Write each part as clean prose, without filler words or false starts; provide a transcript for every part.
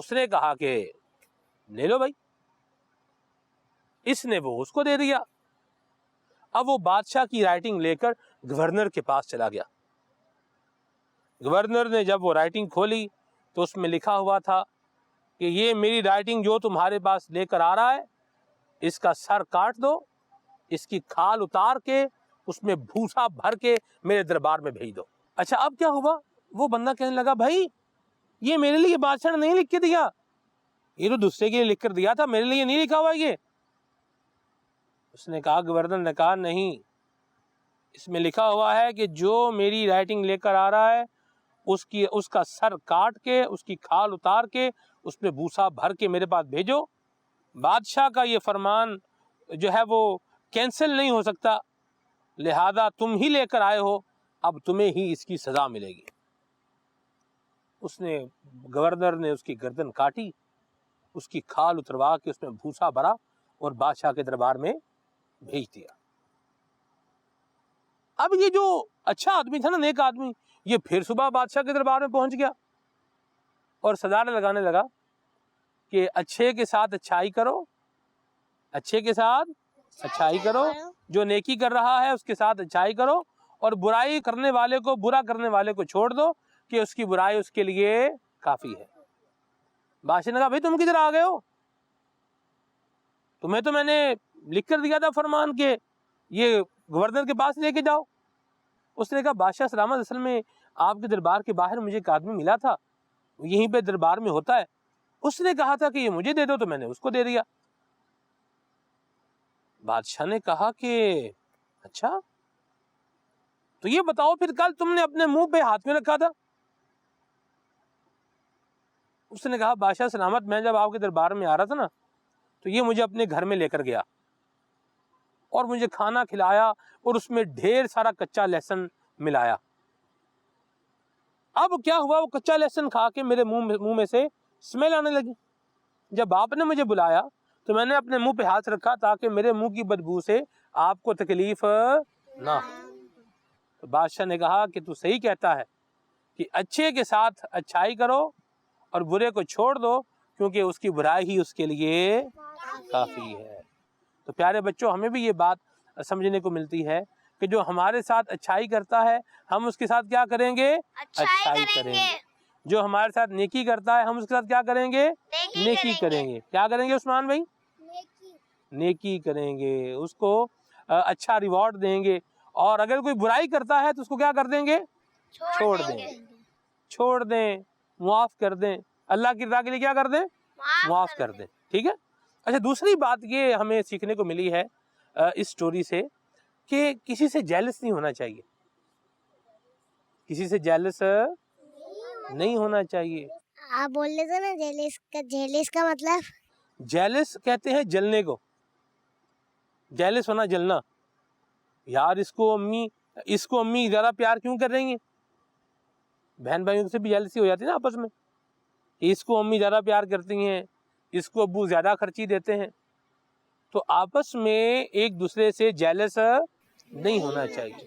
اس نے کہا کہ لے لو بھائی. اس نے وہ اس کو دے دیا. اب وہ بادشاہ کی رائٹنگ لے کر گورنر کے پاس چلا گیا. گورنر نے جب وہ رائٹنگ کھولی تو اس میں لکھا ہوا تھا کہ یہ میری رائٹنگ جو تمہارے پاس لے کر آ رہا ہے اس کا سر کاٹ دو, اس کی کھال اتار کے اس میں بھوسا بھر کے میرے دربار میں بھیج دو. اچھا اب کیا ہوا؟ وہ بندہ کہنے لگا بھائی یہ میرے لیے بادشاہ نے نہیں لکھ کے دیا, یہ تو دوسرے کے لیے لکھ کر دیا تھا, میرے لیے نہیں لکھا ہوا یہ. اس نے کہا, گورنر نے کہا نہیں, اس میں لکھا ہوا ہے کہ جو میری رائٹنگ لے کر آ رہا ہے اس کا سر کاٹ کے اس کی کھال اتار کے اس میں بھوسا بھر کے میرے پاس بھیجو. بادشاہ کا یہ فرمان جو ہے وہ کینسل نہیں ہو سکتا, لہذا تم ہی لے کر آئے ہو, اب تمہیں ہی اس کی سزا ملے گی. اس نے گورنر نے اس کی گردن کاٹی, اس کی کھال اتروا کے اس میں بھوسا بھرا اور بادشاہ کے دربار میں بھیج دیا. اب یہ جو اچھا آدمی تھا نا, نیک آدمی, یہ پھر صبح بادشاہ کے دربار میں پہنچ گیا اور سزارے لگانے لگا کہ اچھے کے ساتھ اچھائی کرو, اچھے کے ساتھ اچھائی کرو, جو نیکی کر رہا ہے اس کے ساتھ اچھائی کرو, اور برائی کرنے والے کو, برا کرنے والے کو چھوڑ دو کہ اس کی برائی اس کے لیے کافی ہے. بادشاہ نے کہا بھائی تم کدھر آ گئے ہو, تمہیں تو میں نے لکھ کر دیا تھا فرمان کہ یہ گورنر کے پاس لے کے جاؤ. اس نے کہا بادشاہ سلامت, اصل میں آپ کے دربار کے باہر مجھے ایک آدمی ملا تھا, یہیں پہ دربار میں ہوتا ہے, اس نے کہا تھا کہ یہ مجھے دے دو تو میں نے اس کو دے دیا. بادشاہ نے کہا کہ اچھا تو یہ بتاؤ پھر کل تم نے اپنے منہ پہ ہاتھ میں رکھا تھا. اس نے کہا بادشاہ سلامت, میں جب آپ کے دربار میں آ رہا تھا نا تو یہ مجھے اپنے گھر میں لے کر گیا اور مجھے کھانا کھلایا اور اس میں ڈھیر سارا کچا لہسن ملایا. اب کیا ہوا, وہ کچا لہسن کھا کے میرے منہ میں سے اسمیل آنے لگی. جب آپ نے مجھے بلایا تو میں نے اپنے منہ پہ ہاتھ رکھا تاکہ میرے منہ کی بدبو سے آپ کو تکلیف نہ ہو. تو بادشاہ نے کہا کہ تو صحیح کہتا ہے کہ اچھے کے ساتھ اچھائی کرو اور برے کو چھوڑ دو, کیونکہ اس کی برائی ہی اس کے لیے کافی ہے. تو پیارے بچوں, ہمیں بھی یہ بات سمجھنے کو ملتی ہے کہ جو ہمارے ساتھ اچھائی کرتا ہے ہم اس کے ساتھ کیا کریں گے؟ اچھائی کریں گے. جو ہمارے ساتھ نیکی کرتا ہے ہم اس کے ساتھ کیا کریں گے؟ نیکی کریں گے. کیا کریں گے عثمان بھائی؟ نیکی کریں گے, اس کو اچھا ریوارڈ دیں گے. اور اگر کوئی برائی کرتا ہے تو اس کو کیا کر دیں گے؟ چھوڑ دیں, معاف کر دیں, اللہ کی رضا کے لیے کیا کر دیں؟ معاف کر دیں. ٹھیک ہے. اچھا, دوسری بات یہ ہمیں سیکھنے کو ملی ہے اس سٹوری سے کہ کسی سے جیلس نہیں ہونا چاہیے, کسی سے جیلس نہیں ہونا چاہیے. آپ بول رہے تھے نا جیلس کا مطلب؟ جیلس کہتے ہیں جلنے کو, جیلس ہونا, جلنا. یار اس کو امی زیادہ پیار کیوں کر رہی ہیں؟ بہن بھائیوں سے بھی جیلسی ہو جاتی ہے نا آپس میں, اس کو امی زیادہ پیار کرتی ہیں, اس کو ابو زیادہ خرچی دیتے ہیں. تو آپس میں ایک دوسرے سے جیلس نہیں ہونا چاہیے.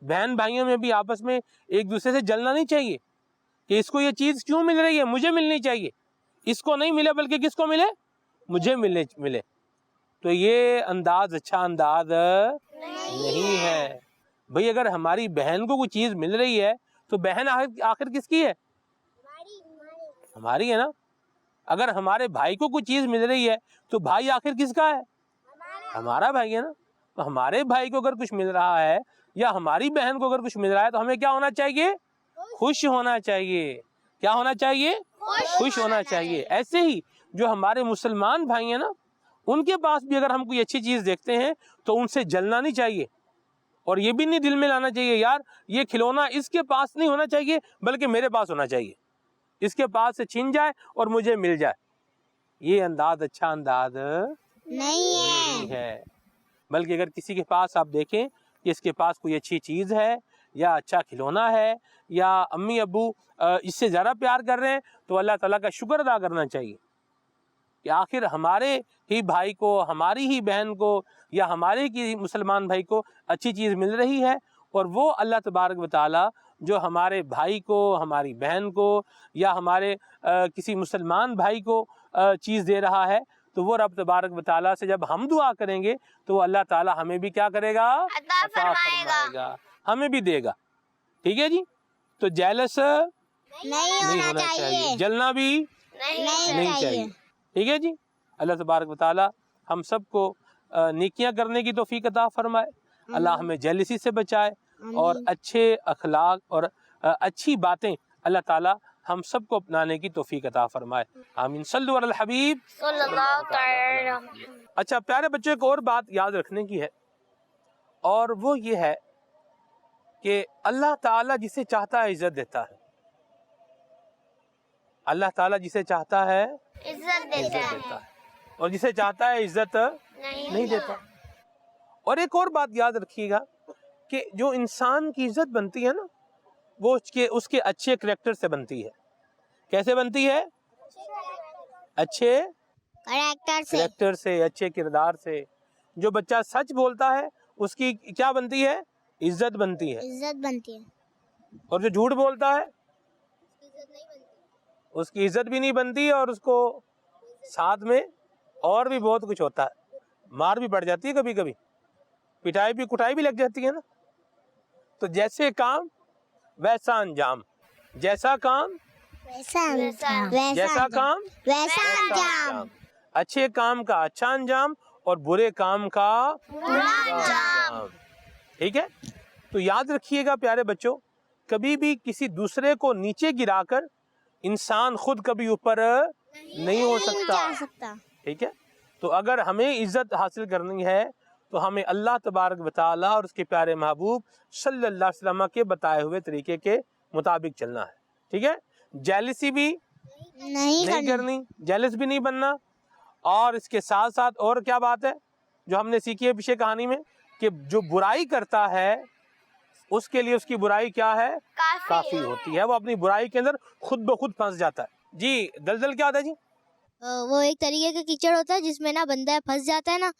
بہن بھائیوں میں بھی آپس میں ایک دوسرے سے جلنا نہیں چاہیے کہ اس کو یہ چیز کیوں مل رہی ہے, مجھے ملنی چاہیے, اس کو نہیں ملے بلکہ کس کو ملے؟ مجھے ملے. تو یہ انداز اچھا انداز نہیں ہے بھئی. اگر ہماری بہن کو کوئی چیز مل رہی ہے تو بہن آخر کس کی ہے؟ ہماری ہے نا. اگر ہمارے بھائی کو کوئی چیز مل رہی ہے تو بھائی آخر کس کا ہے؟ ہمارا بھائی ہے نا. تو ہمارے بھائی کو اگر کچھ مل رہا ہے یا ہماری بہن کو اگر کچھ مل رہا ہے تو ہمیں کیا ہونا چاہیے؟ خوش ہونا چاہیے. کیا ہونا چاہیے؟ خوش ہونا چاہیے. ایسے ہی جو ہمارے مسلمان بھائی ہیں نا, ان کے پاس بھی اگر ہم کوئی اچھی چیز دیکھتے ہیں تو ان سے جلنا نہیں چاہیے, اور یہ بھی نہیں دل میں لانا چاہیے یار یہ کھلونا اس کے پاس نہیں ہونا چاہیے بلکہ میرے پاس ہونا چاہیے, اس کے پاس سے چھن جائے اور مجھے مل جائے. یہ انداز اچھا انداز نہیں ہے. بلکہ اگر کسی کے پاس آپ دیکھیں کہ اس کے پاس کوئی اچھی چیز ہے یا اچھا کھلونا ہے یا امی ابو اس سے زیادہ پیار کر رہے ہیں تو اللہ تعالیٰ کا شکر ادا کرنا چاہیے کہ آخر ہمارے ہی بھائی کو, ہماری ہی بہن کو یا ہمارے کی مسلمان بھائی کو اچھی چیز مل رہی ہے, اور وہ اللہ تبارک و تعالیٰ جو ہمارے بھائی کو، ہماری بہن کو یا ہمارے کسی مسلمان بھائی کو چیز دے رہا ہے، تو وہ رب تبارک و تعالیٰ سے جب ہم دعا کریں گے تو اللہ تعالیٰ ہمیں بھی کیا کرے گا؟ عطا فرمائے گا، ہمیں بھی دے گا. ٹھیک ہے جی. تو جیلس نہیں ہونا چاہیے، جلنا بھی نہیں چاہیے. ٹھیک ہے جی. اللہ تبارک و تعالیٰ ہم سب کو نیکیاں کرنے کی توفیق عطا فرمائے. اللہ ہمیں جیلسی سے بچائے اور اچھے اخلاق اور اچھی باتیں اللہ تعالیٰ ہم سب کو اپنانے کی توفیق عطا فرمائے. آمین. صلو علی الحبیب صلی اللہ تعالی علیہ۔ اچھا پیارے بچوں، ایک اور بات یاد رکھنے کی ہے، اور وہ یہ ہے کہ اللہ تعالیٰ جسے چاہتا ہے عزت دیتا ہے. اللہ تعالیٰ جسے چاہتا ہے عزت دیتا ہے اور جسے چاہتا ہے عزت نہیں دیتا. اور ایک اور بات یاد رکھیے گا کہ جو انسان کی عزت بنتی ہے نا، وہ اس کے اچھے کریکٹر سے بنتی ہے. کیسے بنتی ہے؟ اچھے کریکٹر سے، اچھے کردار سے. جو بچہ سچ بولتا ہے اس کی کیا بنتی ہے؟ عزت بنتی ہے. اور جو جھوٹ بولتا ہے اس کی عزت بھی نہیں بنتی، اور اس کو ساتھ میں اور بھی بہت کچھ ہوتا ہے. مار بھی پڑ جاتی ہے، کبھی کبھی کٹائی بھی لگ جاتی ہے نا. تو جیسے کام ویسا انجام، جیسا کام جیسا کام ویسا انجام، اچھے کام کا اچھا انجام اور برے کام کا برا انجام۔ ٹھیک ہے. تو یاد رکھیے گا پیارے بچوں، کبھی بھی کسی دوسرے کو نیچے گرا کر انسان خود کبھی اوپر نہیں ہو سکتا. ٹھیک ہے. تو اگر ہمیں عزت حاصل کرنی ہے تو ہمیں اللہ تبارک و تعالیٰ اور اس کے پیارے محبوب صلی اللہ علیہ وسلم کے بتائے ہوئے طریقے کے مطابق چلنا ہے. ٹھیک ہے. جیلسی بھی نہیں کرنی، جیلس بھی نہیں بننا. اور اس کے ساتھ ساتھ اور کیا بات ہے جو ہم نے سیکھی ہے پیچھے کہانی میں، کہ جو برائی کرتا ہے اس کے لیے اس کی برائی کیا ہے؟ کافی ہوتی ہے. وہ اپنی برائی کے اندر خود بخود پھنس جاتا ہے. جی دلدل کیا ہوتا ہے جی؟ وہ ایک طریقے کا کیچڑ ہوتا ہے جس میں نا بندہ پھنس جاتا ہے نا،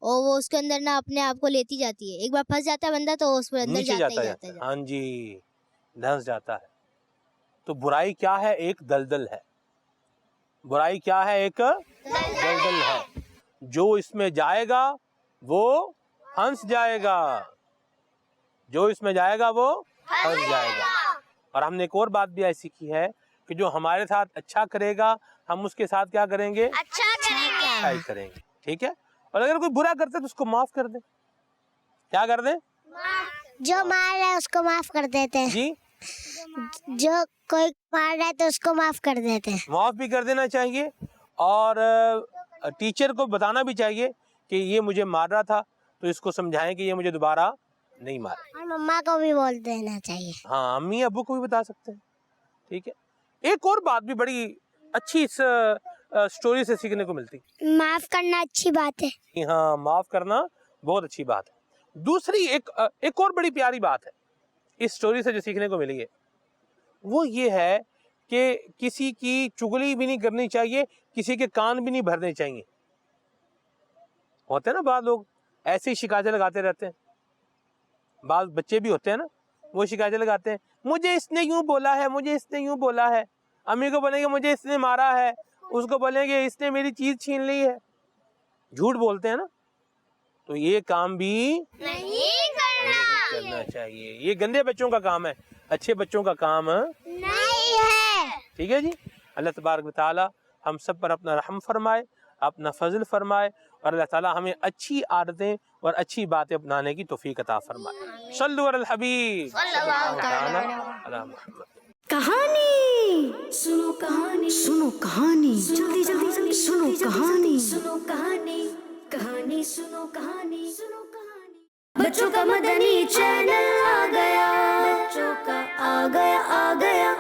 اور وہ اس کے اندر نا اپنے آپ کو لیتی جاتی ہے. ایک بار پھنس جاتا ہے بندہ تو اس میں اندر جاتا ہے. ہاں جی، دھنس جاتا ہے. تو برائی کیا ہے؟ ایک دلدل ہے. برائی کیا ہے؟ ایک دلدل ہے. جو اس میں جائے گا وہ پھنس جائے گا، جو اس میں جائے گا وہ پھنس جائے گا. اور ہم نے ایک اور بات بھی ایسی کی ہے کہ جو ہمارے ساتھ اچھا کرے گا ہم اس کے ساتھ کیا کریں گے؟ اچھائی کریں گے. ٹھیک ہے. اور اگر کوئی برا کرتے تو اس کو معاف کر دیں. کیا کر دیں؟ جو مار رہا ہے اس کو معاف کر دیتے ہیں. جی جو کوئی مار رہا ہے تو اس کو معاف کر دیتے ہیں. معاف بھی کر دینا چاہیے. اور ٹیچر کو بتانا بھی چاہیے کہ یہ مجھے مار رہا تھا تو اس کو سمجھائیں کہ یہ مجھے دوبارہ نہیں مارے. اور مما کو بھی بول دینا چاہیے. ہاں، امی ابو کو بھی بتا سکتے ہیں. ٹھیک ہے. ایک اور بات بھی بڑی اچھی اس سٹوری سے سیکھنے کو ملتی. معاف کرنا اچھی بات ہے. ہاں، معاف کرنا بہت اچھی بات ہے. دوسری ایک اور بڑی پیاری بات ہے اس سٹوری سے جو سیکھنے کو ملی ہے، وہ یہ ہے کہ کسی کی چگلی بھی نہیں کرنی چاہیے، کسی کے کان بھی نہیں بھرنے چاہیے. ہوتے ہیں نا بعض لوگ ایسے ہی شکایتیں لگاتے رہتے ہیں. بعض بچے بھی ہوتے ہیں نا، وہ شکایتیں لگاتے ہیں، مجھے اس نے یوں بولا ہے، مجھے اس نے یوں بولا ہے. امی کو بولیں گے مجھے اس نے مارا ہے، اس کو بولیں گے اس نے میری چیز چھین لی ہے. جھوٹ بولتے ہیں نا. تو یہ کام بھی نہیں کرنا چاہیے. یہ گندے بچوں کا کام ہے، اچھے بچوں کا کام نہیں ہے. ٹھیک ہے جی. اللہ تبارک و تعالی ہم سب پر اپنا رحم فرمائے، اپنا فضل فرمائے، اور اللہ تعالی ہمیں اچھی عادتیں اور اچھی باتیں اپنانے کی توفیق عطا فرمائے. صلو علی الحبیب صلی اللہ تعالی علی محمد. کہانی سنو، کہانی سنو، کہانی جلدی جلدی سنو، کہانی سنو، کہانی سنو، کہانی سنو، کہانی. بچوں کا مدنی چینل آ گیا، بچوں کا آ گیا